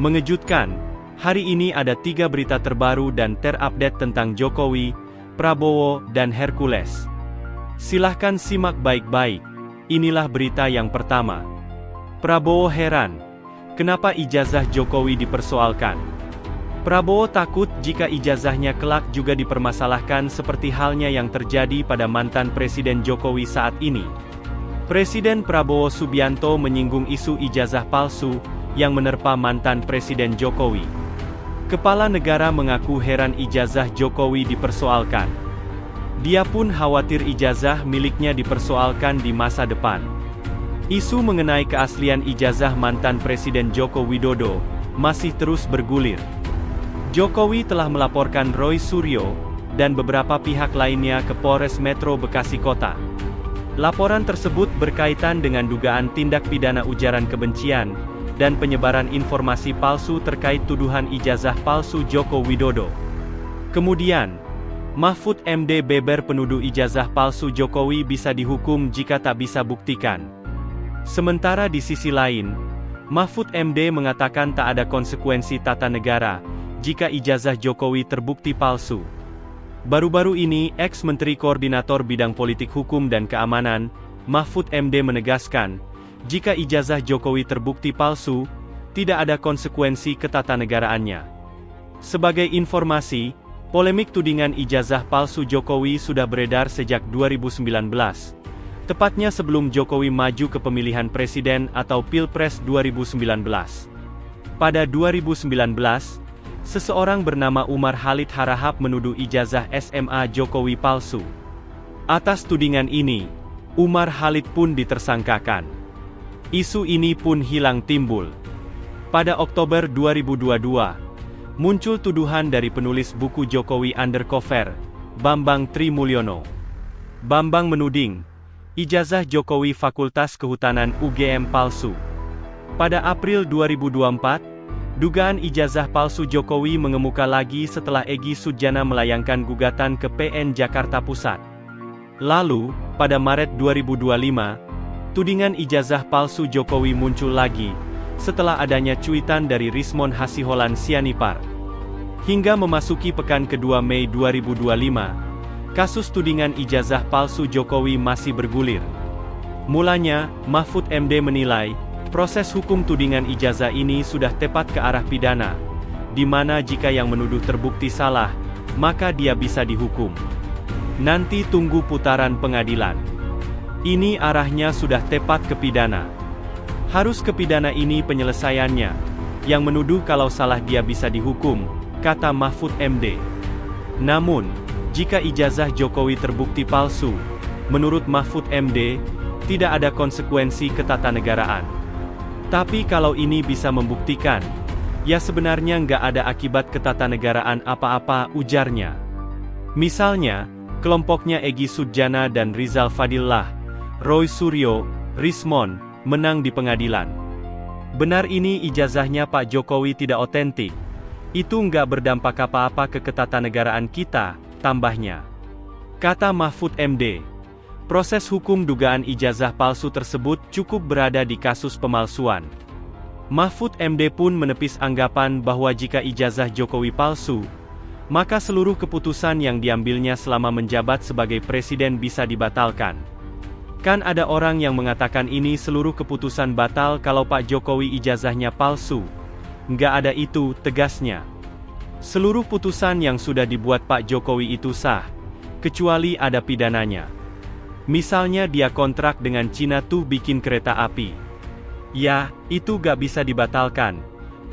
Mengejutkan, hari ini ada 3 berita terbaru dan terupdate tentang Jokowi, Prabowo, dan Hercules. Silahkan simak baik-baik. Inilah berita yang pertama. Prabowo heran, kenapa ijazah Jokowi dipersoalkan? Prabowo takut jika ijazahnya kelak juga dipermasalahkan seperti halnya yang terjadi pada mantan Presiden Jokowi saat ini. Presiden Prabowo Subianto menyinggung isu ijazah palsu yang menerpa mantan Presiden Jokowi. Kepala negara mengaku heran ijazah Jokowi dipersoalkan. Dia pun khawatir ijazah miliknya dipersoalkan di masa depan. Isu mengenai keaslian ijazah mantan Presiden Joko Widodo masih terus bergulir. Jokowi telah melaporkan Roy Suryo dan beberapa pihak lainnya ke Polres Metro Bekasi Kota. Laporan tersebut berkaitan dengan dugaan tindak pidana ujaran kebencian dan penyebaran informasi palsu terkait tuduhan ijazah palsu Joko Widodo. Kemudian, Mahfud MD beber penuduh ijazah palsu Jokowi bisa dihukum jika tak bisa buktikan. Sementara di sisi lain, Mahfud MD mengatakan tak ada konsekuensi tata negara jika ijazah Jokowi terbukti palsu. Baru-baru ini, ex-Menteri Koordinator Bidang Politik Hukum dan Keamanan, Mahfud MD menegaskan, jika ijazah Jokowi terbukti palsu, tidak ada konsekuensi ketatanegaraannya. Sebagai informasi, polemik tudingan ijazah palsu Jokowi sudah beredar sejak 2019, tepatnya sebelum Jokowi maju ke pemilihan presiden atau Pilpres 2019. Pada 2019, seseorang bernama Umar Khalid Harahap menuduh ijazah SMA Jokowi palsu. Atas tudingan ini, Umar Khalid pun ditersangkakan. Isu ini pun hilang timbul. Pada Oktober 2022, muncul tuduhan dari penulis buku Jokowi Undercover, Bambang Trimulyono. Bambang menuding, ijazah Jokowi Fakultas Kehutanan UGM palsu. Pada April 2024, dugaan ijazah palsu Jokowi mengemuka lagi setelah Egy Sujana melayangkan gugatan ke PN Jakarta Pusat. Lalu, pada Maret 2025, tudingan ijazah palsu Jokowi muncul lagi, setelah adanya cuitan dari Rismon Hasiholan Sianipar. Hingga memasuki pekan kedua Mei 2025, kasus tudingan ijazah palsu Jokowi masih bergulir. Mulanya, Mahfud MD menilai, proses hukum tudingan ijazah ini sudah tepat ke arah pidana, di mana jika yang menuduh terbukti salah, maka dia bisa dihukum. Nanti tunggu putaran pengadilan. Ini arahnya sudah tepat ke pidana. Harus ke pidana ini penyelesaiannya. Yang menuduh kalau salah dia bisa dihukum, kata Mahfud MD. Namun, jika ijazah Jokowi terbukti palsu, menurut Mahfud MD, tidak ada konsekuensi ketatanegaraan. Tapi kalau ini bisa membuktikan, ya sebenarnya nggak ada akibat ketatanegaraan apa-apa, ujarnya. Misalnya, kelompoknya Egy Sujana dan Rizal Fadillah, Roy Suryo, Rismon, menang di pengadilan. Benar ini ijazahnya Pak Jokowi tidak otentik. Itu nggak berdampak apa-apa ke ketatanegaraan kita, tambahnya. Kata Mahfud MD, proses hukum dugaan ijazah palsu tersebut cukup berada di kasus pemalsuan. Mahfud MD pun menepis anggapan bahwa jika ijazah Jokowi palsu, maka seluruh keputusan yang diambilnya selama menjabat sebagai presiden bisa dibatalkan. Kan ada orang yang mengatakan ini seluruh keputusan batal kalau Pak Jokowi ijazahnya palsu. Nggak ada itu, tegasnya. Seluruh putusan yang sudah dibuat Pak Jokowi itu sah, kecuali ada pidananya. Misalnya dia kontrak dengan Cina tuh bikin kereta api. Ya, itu nggak bisa dibatalkan.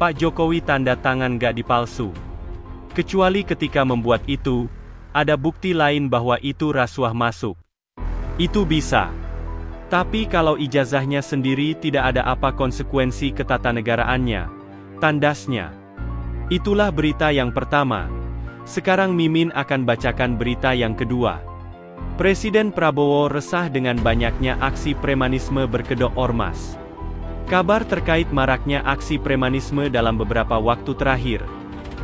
Pak Jokowi tanda tangan nggak dipalsu. Kecuali ketika membuat itu, ada bukti lain bahwa itu rasuah masuk. Itu bisa. Tapi kalau ijazahnya sendiri tidak ada apa konsekuensi ketatanegaraannya, tandasnya. Itulah berita yang pertama. Sekarang Mimin akan bacakan berita yang kedua. Presiden Prabowo resah dengan banyaknya aksi premanisme berkedok ormas. Kabar terkait maraknya aksi premanisme dalam beberapa waktu terakhir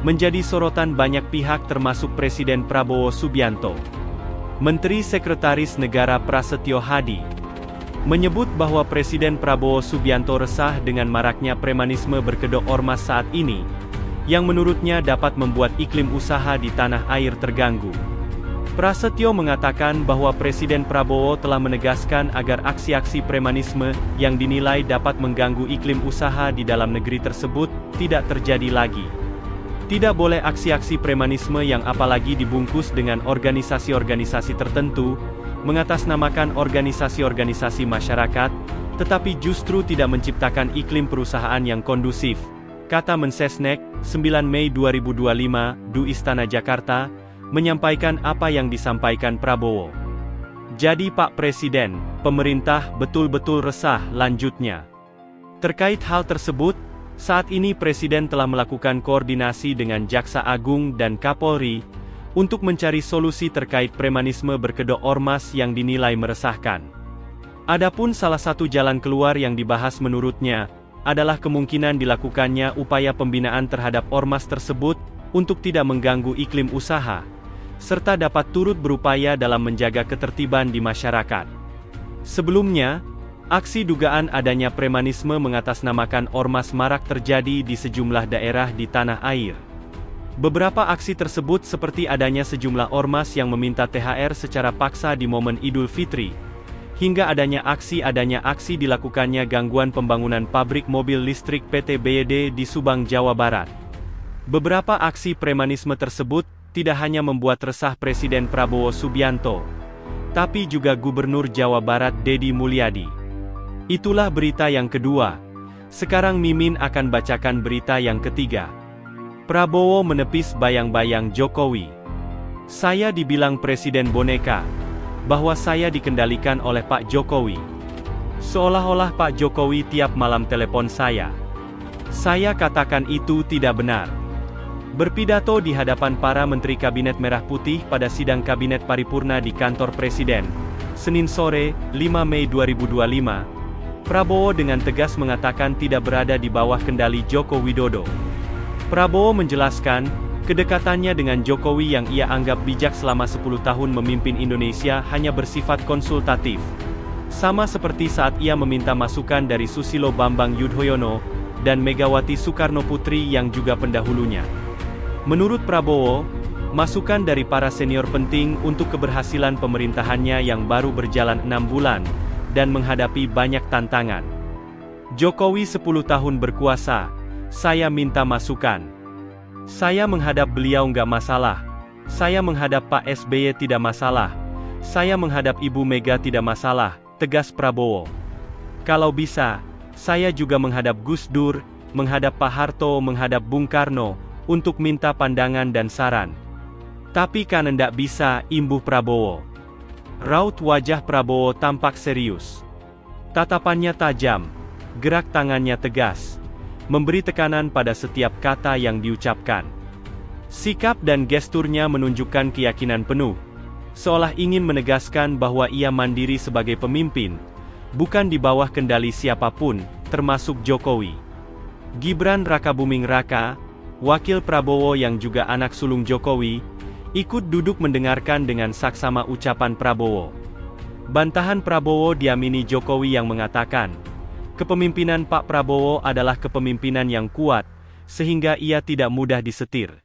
menjadi sorotan banyak pihak termasuk Presiden Prabowo Subianto. Menteri Sekretaris Negara Prasetyo Hadi menyebut bahwa Presiden Prabowo Subianto resah dengan maraknya premanisme berkedok ormas saat ini, yang menurutnya dapat membuat iklim usaha di tanah air terganggu. Prasetyo mengatakan bahwa Presiden Prabowo telah menegaskan agar aksi-aksi premanisme yang dinilai dapat mengganggu iklim usaha di dalam negeri tersebut tidak terjadi lagi. Tidak boleh aksi-aksi premanisme yang apalagi dibungkus dengan organisasi-organisasi tertentu, mengatasnamakan organisasi-organisasi masyarakat, tetapi justru tidak menciptakan iklim perusahaan yang kondusif, kata Mensesnek, 9 Mei 2025, Du Istana Jakarta, menyampaikan apa yang disampaikan Prabowo. Jadi Pak Presiden, pemerintah betul-betul resah, lanjutnya. Terkait hal tersebut, saat ini Presiden telah melakukan koordinasi dengan Jaksa Agung dan Kapolri, untuk mencari solusi terkait premanisme berkedok ormas yang dinilai meresahkan. Adapun salah satu jalan keluar yang dibahas menurutnya, adalah kemungkinan dilakukannya upaya pembinaan terhadap ormas tersebut, untuk tidak mengganggu iklim usaha, serta dapat turut berupaya dalam menjaga ketertiban di masyarakat. Sebelumnya, aksi dugaan adanya premanisme mengatasnamakan ormas marak terjadi di sejumlah daerah di tanah air. Beberapa aksi tersebut seperti adanya sejumlah ormas yang meminta THR secara paksa di momen Idul Fitri, hingga adanya aksi dilakukannya gangguan pembangunan pabrik mobil listrik PT BYD di Subang, Jawa Barat. Beberapa aksi premanisme tersebut tidak hanya membuat resah Presiden Prabowo Subianto, tapi juga Gubernur Jawa Barat Deddy Mulyadi. Itulah berita yang kedua. Sekarang Mimin akan bacakan berita yang ketiga. Prabowo menepis bayang-bayang Jokowi. Saya dibilang Presiden boneka, bahwa saya dikendalikan oleh Pak Jokowi. Seolah-olah Pak Jokowi tiap malam telepon saya. Saya katakan itu tidak benar. Berpidato di hadapan para Menteri Kabinet Merah Putih pada sidang Kabinet Paripurna di kantor Presiden, Senin sore, 5 Mei 2025, Prabowo dengan tegas mengatakan tidak berada di bawah kendali Joko Widodo. Prabowo menjelaskan, kedekatannya dengan Jokowi yang ia anggap bijak selama 10 tahun memimpin Indonesia hanya bersifat konsultatif. Sama seperti saat ia meminta masukan dari Susilo Bambang Yudhoyono, dan Megawati Soekarnoputri yang juga pendahulunya. Menurut Prabowo, masukan dari para senior penting untuk keberhasilan pemerintahannya yang baru berjalan 6 bulan, dan menghadapi banyak tantangan. Jokowi 10 tahun berkuasa, saya minta masukan. Saya menghadap beliau nggak masalah. Saya menghadap Pak SBY tidak masalah. Saya menghadap Ibu Mega tidak masalah, tegas Prabowo. Kalau bisa, saya juga menghadap Gus Dur, menghadap Pak Harto, menghadap Bung Karno, untuk minta pandangan dan saran. Tapi kan ndak bisa, imbuh Prabowo. Raut wajah Prabowo tampak serius. Tatapannya tajam, gerak tangannya tegas, memberi tekanan pada setiap kata yang diucapkan. Sikap dan gesturnya menunjukkan keyakinan penuh, seolah ingin menegaskan bahwa ia mandiri sebagai pemimpin, bukan di bawah kendali siapapun, termasuk Jokowi. Gibran Rakabuming Raka, wakil Prabowo yang juga anak sulung Jokowi, ikut duduk mendengarkan dengan saksama ucapan Prabowo. Bantahan Prabowo diamini Jokowi yang mengatakan, kepemimpinan Pak Prabowo adalah kepemimpinan yang kuat, sehingga ia tidak mudah disetir.